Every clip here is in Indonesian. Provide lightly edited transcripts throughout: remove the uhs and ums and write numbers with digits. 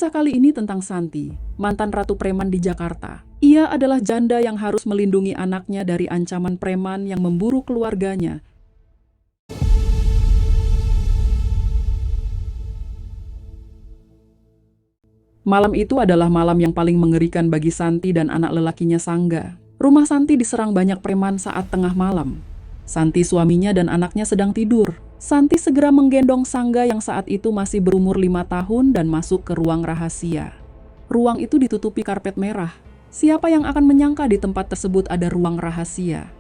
Kisah kali ini tentang Santi, mantan ratu preman di Jakarta. Ia adalah janda yang harus melindungi anaknya dari ancaman preman yang memburu keluarganya. Malam itu adalah malam yang paling mengerikan bagi Santi dan anak lelakinya Sangga. Rumah Santi diserang banyak preman saat tengah malam. Santi, suaminya dan anaknya sedang tidur. Santi segera menggendong Sangga yang saat itu masih berumur 5 tahun dan masuk ke ruang rahasia. Ruang itu ditutupi karpet merah. Siapa yang akan menyangka di tempat tersebut ada ruang rahasia?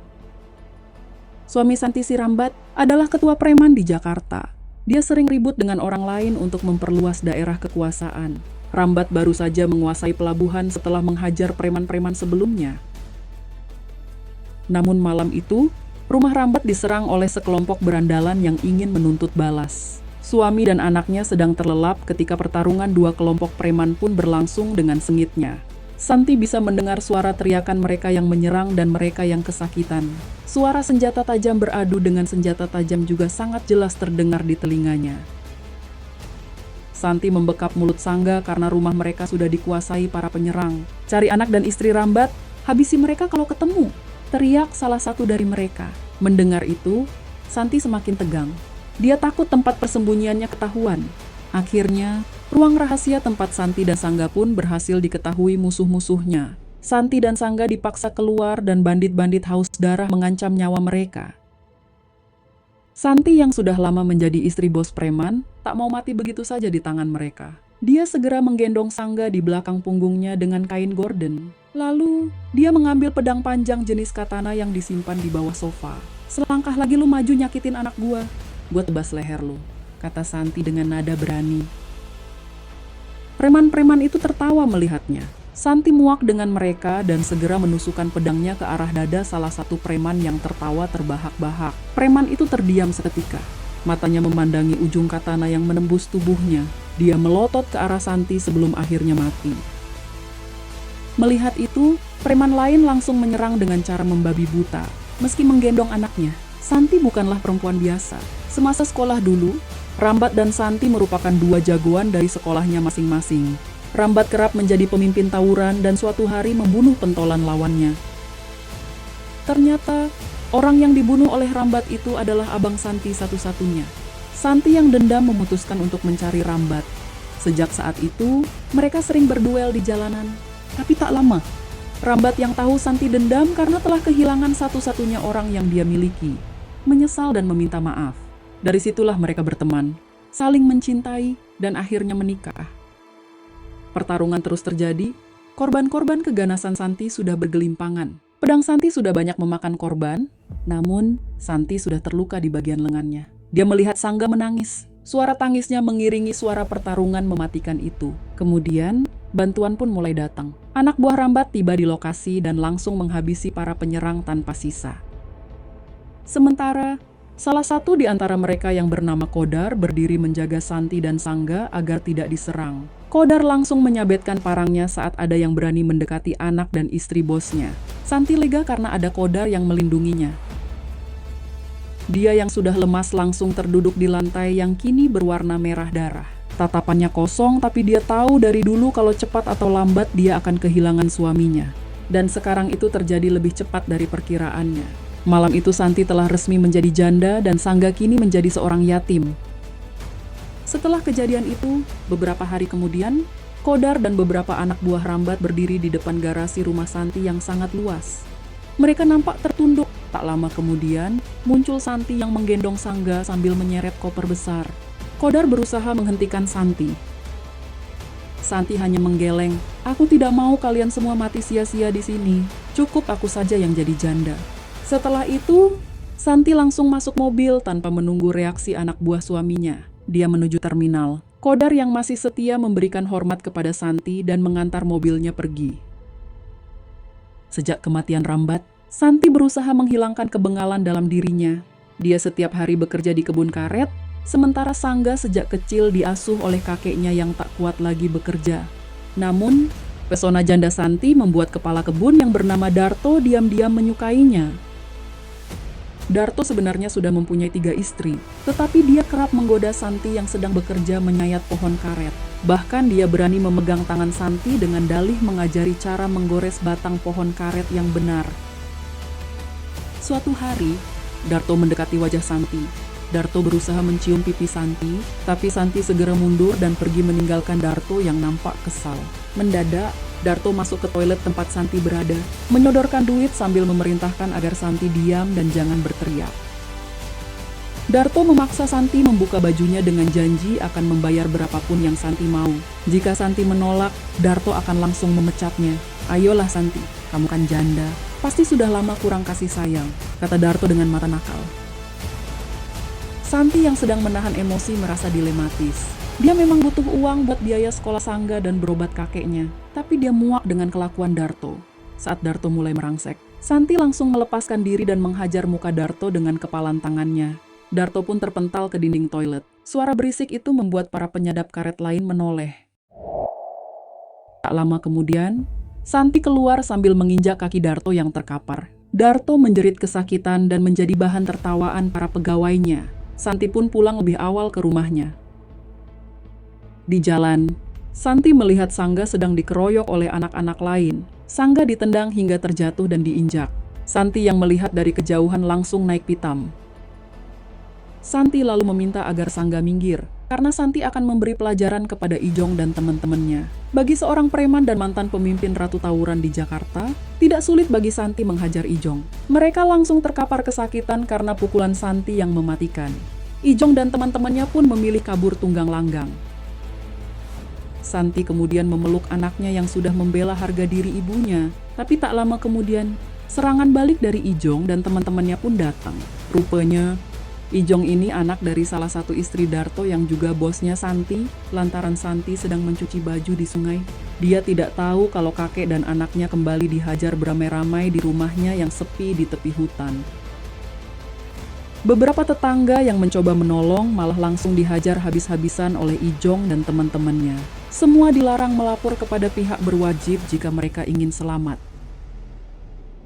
Suami Santi, si Rambat, adalah ketua preman di Jakarta. Dia sering ribut dengan orang lain untuk memperluas daerah kekuasaan. Rambat baru saja menguasai pelabuhan setelah menghajar preman-preman sebelumnya. Namun malam itu, rumah Rambat diserang oleh sekelompok berandalan yang ingin menuntut balas. Suami dan anaknya sedang terlelap ketika pertarungan dua kelompok preman pun berlangsung dengan sengitnya. Santi bisa mendengar suara teriakan mereka yang menyerang dan mereka yang kesakitan. Suara senjata tajam beradu dengan senjata tajam juga sangat jelas terdengar di telinganya. Santi membekap mulut Sangga karena rumah mereka sudah dikuasai para penyerang. "Cari anak dan istri Rambat, habisi mereka kalau ketemu," teriak salah satu dari mereka. Mendengar itu, Santi semakin tegang. Dia takut tempat persembunyiannya ketahuan. Akhirnya, ruang rahasia tempat Santi dan Sangga pun berhasil diketahui musuh-musuhnya. Santi dan Sangga dipaksa keluar dan bandit-bandit haus darah mengancam nyawa mereka. Santi yang sudah lama menjadi istri bos preman, tak mau mati begitu saja di tangan mereka. Dia segera menggendong Sangga di belakang punggungnya dengan kain gorden. Lalu, dia mengambil pedang panjang jenis katana yang disimpan di bawah sofa. "Selangkah lagi lu maju nyakitin anak gua tebas leher lu," kata Santi dengan nada berani. Preman-preman itu tertawa melihatnya. Santi muak dengan mereka dan segera menusukkan pedangnya ke arah dada salah satu preman yang tertawa terbahak-bahak. Preman itu terdiam seketika. Matanya memandangi ujung katana yang menembus tubuhnya. Dia melotot ke arah Santi sebelum akhirnya mati. Melihat itu, preman lain langsung menyerang dengan cara membabi buta. Meski menggendong anaknya, Santi bukanlah perempuan biasa. Semasa sekolah dulu, Rambat dan Santi merupakan dua jagoan dari sekolahnya masing-masing. Rambat kerap menjadi pemimpin tawuran dan suatu hari membunuh pentolan lawannya. Ternyata, orang yang dibunuh oleh Rambat itu adalah abang Santi satu-satunya. Santi yang dendam memutuskan untuk mencari Rambat. Sejak saat itu, mereka sering berduel di jalanan. Tapi tak lama, Rambat yang tahu Santi dendam karena telah kehilangan satu-satunya orang yang dia miliki, menyesal dan meminta maaf. Dari situlah mereka berteman, saling mencintai, dan akhirnya menikah. Pertarungan terus terjadi, korban-korban keganasan Santi sudah bergelimpangan. Pedang Santi sudah banyak memakan korban, namun Santi sudah terluka di bagian lengannya. Dia melihat Sangga menangis. Suara tangisnya mengiringi suara pertarungan mematikan itu. Kemudian, bantuan pun mulai datang. Anak buah Rambat tiba di lokasi dan langsung menghabisi para penyerang tanpa sisa. Sementara, salah satu di antara mereka yang bernama Kodar berdiri menjaga Santi dan Sangga agar tidak diserang. Kodar langsung menyabetkan parangnya saat ada yang berani mendekati anak dan istri bosnya. Santi lega karena ada Kodar yang melindunginya. Dia yang sudah lemas langsung terduduk di lantai yang kini berwarna merah darah. Tatapannya kosong, tapi dia tahu dari dulu kalau cepat atau lambat dia akan kehilangan suaminya. Dan sekarang itu terjadi lebih cepat dari perkiraannya. Malam itu Santi telah resmi menjadi janda dan Sangga kini menjadi seorang yatim. Setelah kejadian itu, beberapa hari kemudian, Kodar dan beberapa anak buah Rambat berdiri di depan garasi rumah Santi yang sangat luas. Mereka nampak tertunduk. Tak lama kemudian, muncul Santi yang menggendong Sangga sambil menyeret koper besar. Kodar berusaha menghentikan Santi. Santi hanya menggeleng, "Aku tidak mau kalian semua mati sia-sia di sini. Cukup aku saja yang jadi janda." Setelah itu, Santi langsung masuk mobil tanpa menunggu reaksi anak buah suaminya. Dia menuju terminal. Kodar yang masih setia memberikan hormat kepada Santi dan mengantar mobilnya pergi. Sejak kematian Rambat, Santi berusaha menghilangkan kebengalan dalam dirinya. Dia setiap hari bekerja di kebun karet, sementara Sangga sejak kecil diasuh oleh kakeknya yang tak kuat lagi bekerja. Namun, pesona janda Santi membuat kepala kebun yang bernama Darto diam-diam menyukainya. Darto sebenarnya sudah mempunyai 3 istri, tetapi dia kerap menggoda Santi yang sedang bekerja menyayat pohon karet. Bahkan dia berani memegang tangan Santi dengan dalih mengajari cara menggores batang pohon karet yang benar. Suatu hari, Darto mendekati wajah Santi. Darto berusaha mencium pipi Santi, tapi Santi segera mundur dan pergi meninggalkan Darto yang nampak kesal. Mendadak, Darto masuk ke toilet tempat Santi berada, menyodorkan duit sambil memerintahkan agar Santi diam dan jangan berteriak. Darto memaksa Santi membuka bajunya dengan janji akan membayar berapapun yang Santi mau. Jika Santi menolak, Darto akan langsung memecatnya. "Ayolah Santi, kamu kan janda, pasti sudah lama kurang kasih sayang," kata Darto dengan mata nakal. Santi yang sedang menahan emosi merasa dilematis. Dia memang butuh uang buat biaya sekolah Sangga dan berobat kakeknya, tapi dia muak dengan kelakuan Darto. Saat Darto mulai merangsek, Santi langsung melepaskan diri dan menghajar muka Darto dengan kepalan tangannya. Darto pun terpental ke dinding toilet. Suara berisik itu membuat para penyadap karet lain menoleh. Tak lama kemudian, Santi keluar sambil menginjak kaki Darto yang terkapar. Darto menjerit kesakitan dan menjadi bahan tertawaan para pegawainya. Santi pun pulang lebih awal ke rumahnya. Di jalan, Santi melihat Sangga sedang dikeroyok oleh anak-anak lain. Sangga ditendang hingga terjatuh dan diinjak. Santi yang melihat dari kejauhan langsung naik pitam. Santi lalu meminta agar Sangga minggir, karena Santi akan memberi pelajaran kepada Ijong dan teman-temannya. Bagi seorang preman dan mantan pemimpin ratu tawuran di Jakarta, tidak sulit bagi Santi menghajar Ijong. Mereka langsung terkapar kesakitan karena pukulan Santi yang mematikan. Ijong dan teman-temannya pun memilih kabur tunggang langgang. Santi kemudian memeluk anaknya yang sudah membela harga diri ibunya, tapi tak lama kemudian, serangan balik dari Ijong dan teman-temannya pun datang. Rupanya, Ijong ini anak dari salah satu istri Darto yang juga bosnya Santi, lantaran Santi sedang mencuci baju di sungai. Dia tidak tahu kalau kakek dan anaknya kembali dihajar beramai-ramai di rumahnya yang sepi di tepi hutan. Beberapa tetangga yang mencoba menolong malah langsung dihajar habis-habisan oleh Ijong dan teman-temannya. Semua dilarang melapor kepada pihak berwajib jika mereka ingin selamat.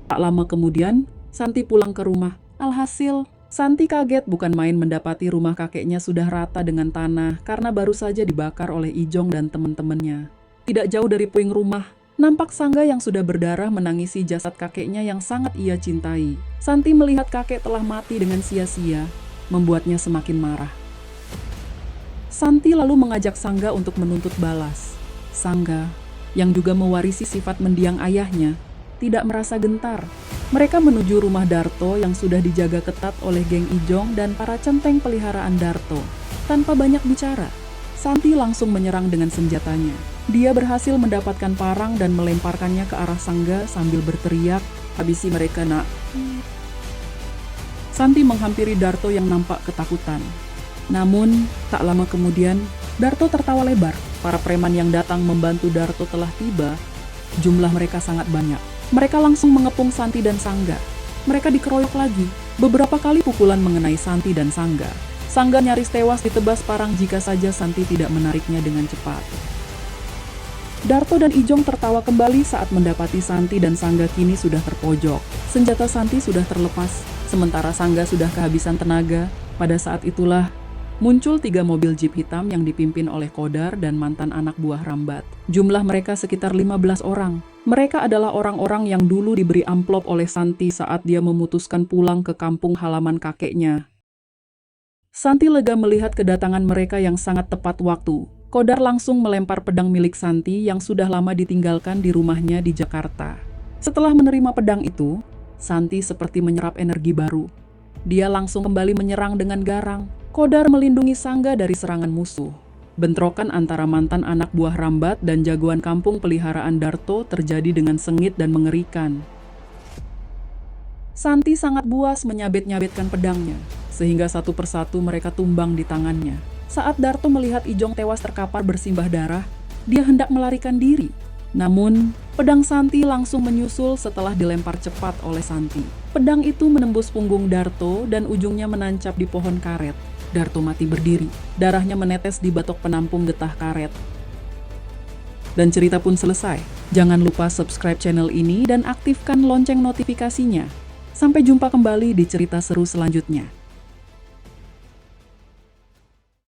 Tak lama kemudian, Santi pulang ke rumah. Alhasil, Santi kaget bukan main mendapati rumah kakeknya sudah rata dengan tanah karena baru saja dibakar oleh Ijong dan teman-temannya. Tidak jauh dari puing rumah, nampak Sangga yang sudah berdarah menangisi jasad kakeknya yang sangat ia cintai. Santi melihat kakek telah mati dengan sia-sia, membuatnya semakin marah. Santi lalu mengajak Sangga untuk menuntut balas. Sangga, yang juga mewarisi sifat mendiang ayahnya, tidak merasa gentar. Mereka menuju rumah Darto yang sudah dijaga ketat oleh geng Ijong dan para centeng peliharaan Darto. Tanpa banyak bicara, Santi langsung menyerang dengan senjatanya. Dia berhasil mendapatkan parang dan melemparkannya ke arah Sangga sambil berteriak, "Habisi mereka, nak." Santi menghampiri Darto yang nampak ketakutan. Namun, tak lama kemudian, Darto tertawa lebar. Para preman yang datang membantu Darto telah tiba. Jumlah mereka sangat banyak. Mereka langsung mengepung Santi dan Sangga. Mereka dikeroyok lagi. Beberapa kali pukulan mengenai Santi dan Sangga. Sangga nyaris tewas ditebas parang jika saja Santi tidak menariknya dengan cepat. Darto dan Ijong tertawa kembali saat mendapati Santi dan Sangga kini sudah terpojok. Senjata Santi sudah terlepas, sementara Sangga sudah kehabisan tenaga. Pada saat itulah, muncul 3 mobil jeep hitam yang dipimpin oleh Kodar dan mantan anak buah Rambat. Jumlah mereka sekitar 15 orang. Mereka adalah orang-orang yang dulu diberi amplop oleh Santi saat dia memutuskan pulang ke kampung halaman kakeknya. Santi lega melihat kedatangan mereka yang sangat tepat waktu. Kodar langsung melempar pedang milik Santi yang sudah lama ditinggalkan di rumahnya di Jakarta. Setelah menerima pedang itu, Santi seperti menyerap energi baru. Dia langsung kembali menyerang dengan garang. Kodar melindungi Sangga dari serangan musuh. Bentrokan antara mantan anak buah Rambat dan jagoan kampung peliharaan Darto terjadi dengan sengit dan mengerikan. Santi sangat buas menyabet-nyabetkan pedangnya, sehingga satu persatu mereka tumbang di tangannya. Saat Darto melihat Ijong tewas terkapar bersimbah darah, dia hendak melarikan diri. Namun, pedang Santi langsung menyusul setelah dilempar cepat oleh Santi. Pedang itu menembus punggung Darto dan ujungnya menancap di pohon karet. Darto mati berdiri, darahnya menetes di batok penampung getah karet. Dan cerita pun selesai. Jangan lupa subscribe channel ini dan aktifkan lonceng notifikasinya. Sampai jumpa kembali di cerita seru selanjutnya.